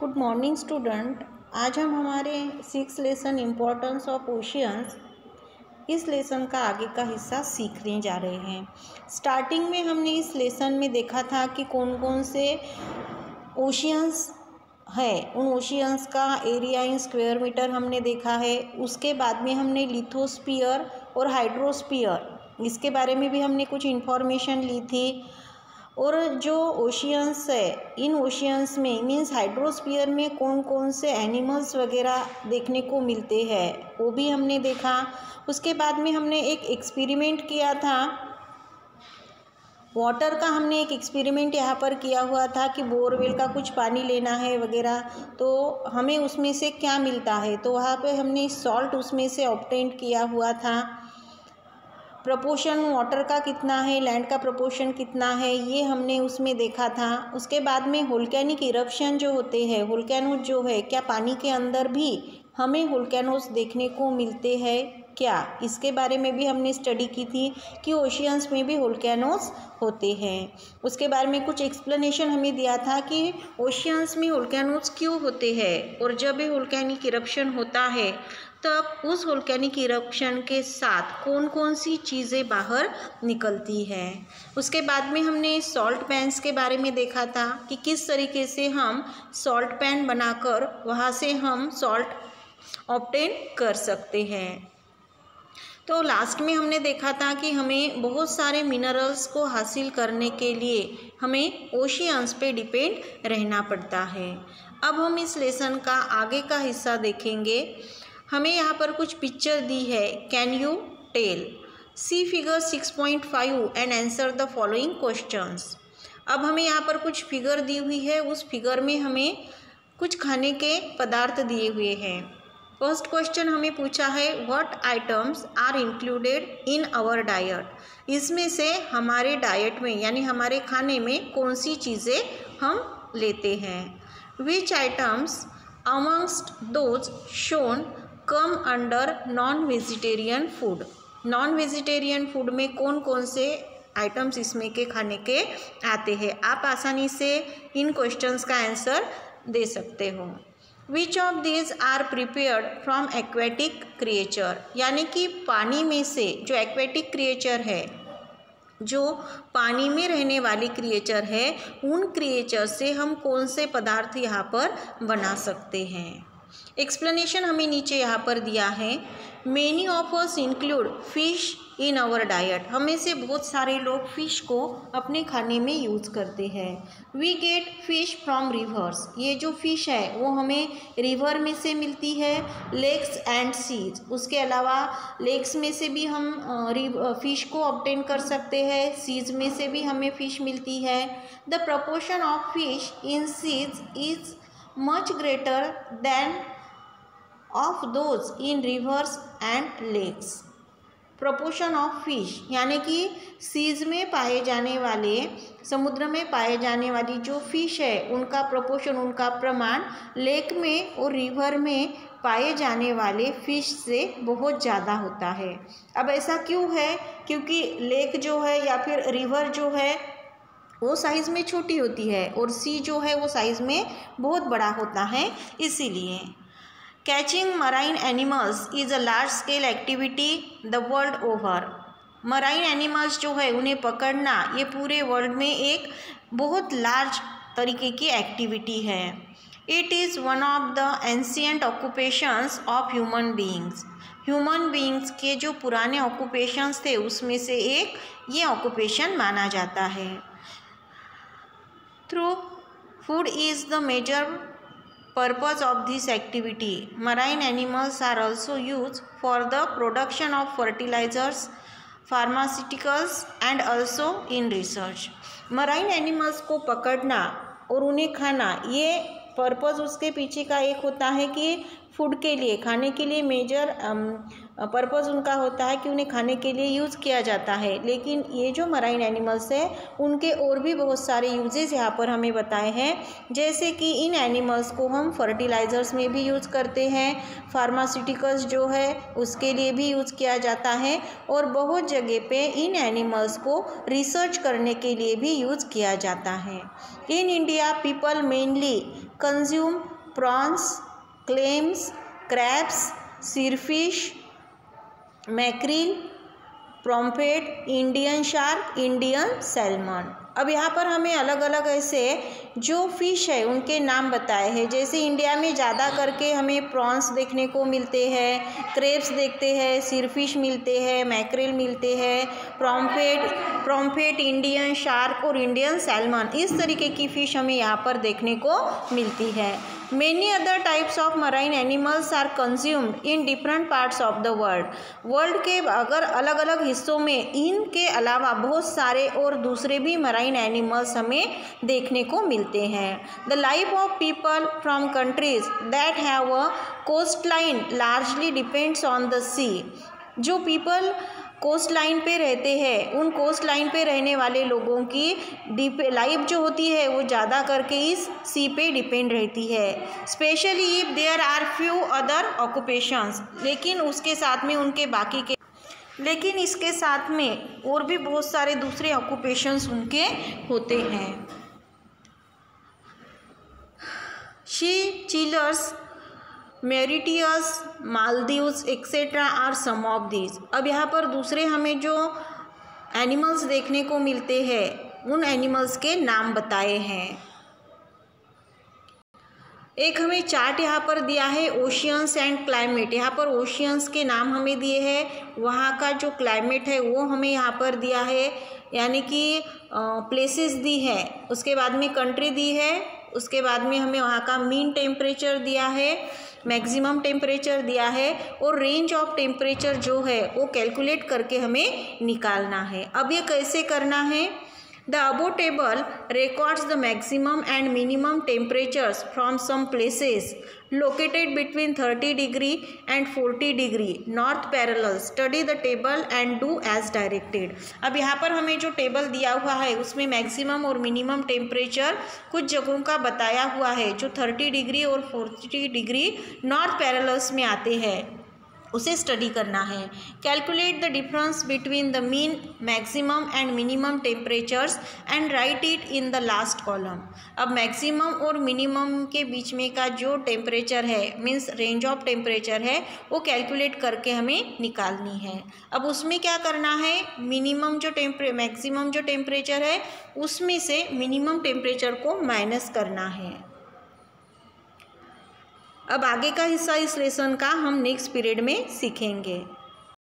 Good morning student. आज हम हमारे 6 लेसन इम्पोर्टेंस ऑफ ओशियंस इस लेसन का आगे का हिस्सा सीखने जा रहे हैं। स्टार्टिंग में हमने इस लेसन में देखा था कि कौन कौन से ओशियंस है, उन ओशियंस का एरिया इन स्क्वायर मीटर हमने देखा है। उसके बाद में हमने लिथोस्फीयर और हाइड्रोस्फीयर इसके बारे में भी हमने कुछ इन्फॉर्मेशन ली थी। और जो ओशियंस है, इन ओशियंस में मीन्स हाइड्रोस्फीयर में कौन कौन से एनिमल्स वगैरह देखने को मिलते हैं वो भी हमने देखा। उसके बाद में हमने एक एक्सपेरिमेंट किया था, वाटर का हमने एक एक्सपेरिमेंट यहाँ पर किया हुआ था कि बोरवेल का कुछ पानी लेना है वगैरह, तो हमें उसमें से क्या मिलता है, तो वहाँ पे हमने सॉल्ट उसमें से ऑब्टेन किया हुआ था। प्रपोर्शन वाटर का कितना है, लैंड का प्रपोर्शन कितना है, ये हमने उसमें देखा था। उसके बाद में वोल्केनिक इरप्शन जो होते हैं, वोल्केनोज जो है, क्या पानी के अंदर भी हमें वोल्केनोज देखने को मिलते हैं क्या, इसके बारे में भी हमने स्टडी की थी कि ओशियंस में भी वोल्केनोज होते हैं। उसके बारे में कुछ एक्सप्लेनेशन हमें दिया था कि ओशियंस में वोल्केनोज क्यों होते हैं, और जब ये वोल्केनिक इरप्शन होता है तब उस वोल्केनिक इरप्शन के साथ कौन कौन सी चीज़ें बाहर निकलती हैं। उसके बाद में हमने सॉल्ट पैन्स के बारे में देखा था कि किस तरीके से हम सॉल्ट पैन बनाकर वहाँ से हम सॉल्ट ऑब्टेन कर सकते हैं। तो लास्ट में हमने देखा था कि हमें बहुत सारे मिनरल्स को हासिल करने के लिए हमें ओशियंस पे डिपेंड रहना पड़ता है। अब हम इस लेसन का आगे का हिस्सा देखेंगे। हमें यहाँ पर कुछ पिक्चर दी है, can you tell, see figure 6.5 and answer the following questions. अब हमें यहाँ पर कुछ फिगर दी हुई है, उस फिगर में हमें कुछ खाने के पदार्थ दिए हुए हैं। फर्स्ट क्वेश्चन हमें पूछा है, what items are included in our diet. इसमें से हमारे डाइट में यानी हमारे खाने में कौन सी चीज़ें हम लेते हैं। Which items amongst those shown come under non vegetarian food. Non vegetarian food में कौन कौन से आइटम्स इसमें के खाने के आते हैं। आप आसानी से इन क्वेश्चंस का आंसर दे सकते हो। Which of these are prepared from aquatic creature, यानी कि पानी में से जो एक्वेटिक क्रिएचर है, जो पानी में रहने वाली क्रिएचर है, उन क्रिएचर से हम कौन से पदार्थ यहाँ पर बना सकते हैं। एक्सप्लेनेशन हमें नीचे यहाँ पर दिया है। Many of us include fish in our diet. हमें से बहुत सारे लोग फिश को अपने खाने में यूज़ करते हैं। We get fish from rivers, ये जो फिश है वो हमें रिवर में से मिलती है। लेक्स एंड सीज, उसके अलावा लेक्स में से भी हम फिश को ऑब्टेन कर सकते हैं, सीज में से भी हमें फिश मिलती है। The proportion of fish in seas is much greater than of those in rivers and lakes. Proportion of fish यानी कि सीज में पाए जाने वाले, समुद्र में पाए जाने वाली जो फिश है, उनका प्रोपोर्शन, उनका प्रमाण लेक में और रिवर में पाए जाने वाले फिश से बहुत ज़्यादा होता है। अब ऐसा क्यों है, क्योंकि लेक जो है या फिर रिवर जो है वो साइज़ में छोटी होती है और सी जो है वो साइज़ में बहुत बड़ा होता है, इसीलिए। Catching marine animals is a large scale activity the world over. Marine animals जो है उन्हें पकड़ना ये पूरे वर्ल्ड में एक बहुत लार्ज तरीके की एक्टिविटी है। It is one of the ancient occupations of human beings. Human beings के जो पुराने ऑक्यूपेशंस थे उसमें से एक ये ऑक्यूपेशन माना जाता है। Through food is the major purpose of this activity. Marine animals are also used for the production of fertilizers, pharmaceuticals and also in research. Marine animals को पकड़ना और उन्हें खाना, ये पर्पज़ उसके पीछे का एक होता है कि फूड के लिए, खाने के लिए मेजर पर्पज़ उनका होता है कि उन्हें खाने के लिए यूज़ किया जाता है। लेकिन ये जो मराइन एनिमल्स है उनके और भी बहुत सारे यूजेस यहाँ पर हमें बताए हैं, जैसे कि इन एनिमल्स को हम फर्टिलाइज़र्स में भी यूज़ करते हैं, फार्मास्यूटिकल्स जो है उसके लिए भी यूज़ किया जाता है, और बहुत जगह पे इन एनिमल्स को रिसर्च करने के लिए भी यूज़ किया जाता है। In India people mainly consume prawns, clams, crabs, seerfish, mackerel, pomfret, Indian shark, Indian salmon. अब यहाँ पर हमें अलग अलग ऐसे जो फ़िश है उनके नाम बताए हैं। जैसे इंडिया में ज़्यादा करके हमें प्रॉन्स देखने को मिलते हैं, क्रेब्स देखते हैं, सीरफिश मिलते हैं, मैक्रिल मिलते हैं, पॉम्फ्रेट, इंडियन शार्क और इंडियन सैल्मन, इस तरीके की फ़िश हमें यहाँ पर देखने को मिलती है। Many other types of marine animals are consumed in different parts of the world. World के अगर अलग अलग हिस्सों में इनके अलावा बहुत सारे और दूसरे भी मराइन एनिमल्स हमें देखने को मिलते हैं। The life of people from countries that have a coastline largely depends on the sea. जो पीपल कोस्ट लाइन पे रहते हैं, उन कोस्ट लाइन पे रहने वाले लोगों की लाइफ जो होती है वो ज़्यादा करके इस सी पे डिपेंड रहती है। Specially if there are few other occupations, लेकिन उसके साथ में उनके लेकिन इसके साथ में और भी बहुत सारे दूसरे ऑक्यूपेशंस उनके होते हैं। Seychelles, Mauritius, Maldives etcetera are some of these. अब यहाँ पर दूसरे हमें जो एनिमल्स देखने को मिलते हैं उन एनिमल्स के नाम बताए हैं। एक हमें चार्ट यहाँ पर दिया है ओशियंस एंड क्लाइमेट। यहाँ पर ओशियंस के नाम हमें दिए हैं, वहाँ का जो क्लाइमेट है वो हमें यहाँ पर दिया है, यानी कि प्लेसेस दी है, उसके बाद में कंट्री दी है, उसके बाद में हमें वहाँ का मीन टेम्परेचर दिया है, मैक्सिमम टेम्परेचर दिया है, और रेंज ऑफ टेम्परेचर जो है वो कैलकुलेट करके हमें निकालना है। अब ये कैसे करना है? The above table records the maximum and minimum temperatures from some places located between 30 degree and 40 degree north parallel. Study the table and do as directed. अब यहाँ पर हमें जो टेबल दिया हुआ है उसमें मैक्सिमम और मिनिमम टेम्परेचर कुछ जगहों का बताया हुआ है जो 30 डिग्री और 40 डिग्री नॉर्थ पैरेलल्स में आते हैं, उसे स्टडी करना है। Calculate the difference between the mean, maximum and minimum temperatures and right it in the last column. अब मैक्सिमम और मिनिमम के बीच में का जो टेम्परेचर है, मीन्स रेंज ऑफ टेम्परेचर है, वो कैलकुलेट करके हमें निकालनी है। अब उसमें क्या करना है, मैक्सिमम जो टेम्परेचर है उसमें से मिनिमम टेम्परेचर को माइनस करना है। अब आगे का हिस्सा इस लेसन का हम नेक्स्ट पीरियड में सीखेंगे।